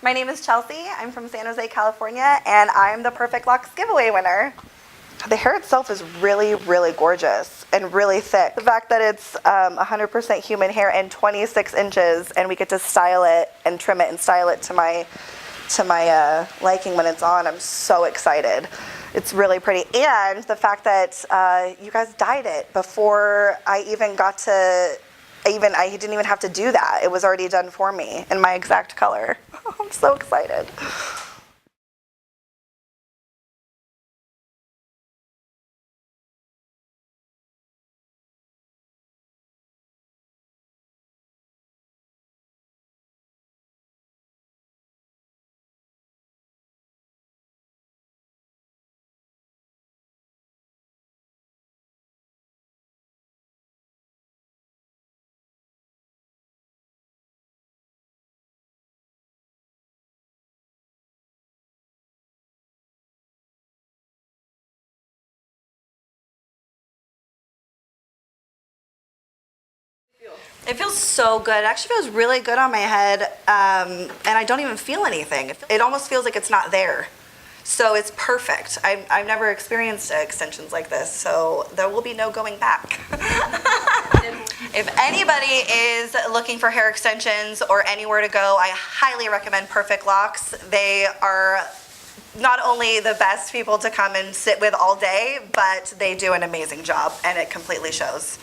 My name is Chelsea. I'm from San Jose, California, and I'm the Perfect Locks giveaway winner. The hair itself is really, really gorgeous and really thick. The fact that it's 100% human hair and 26 inches, and we get to style it and trim it and style it to my liking when it's on, I'm so excited. It's really pretty. And the fact that you guys dyed it before I even got to, I didn't even have to do that. It was already done for me in my exact color. I'm so excited. It feels so good. It actually feels really good on my head, and I don't even feel anything. It almost feels like it's not there. So it's perfect. I've never experienced extensions like this, so there will be no going back. If anybody is looking for hair extensions or anywhere to go, I highly recommend Perfect Locks. They are not only the best people to come and sit with all day, but they do an amazing job, and it completely shows.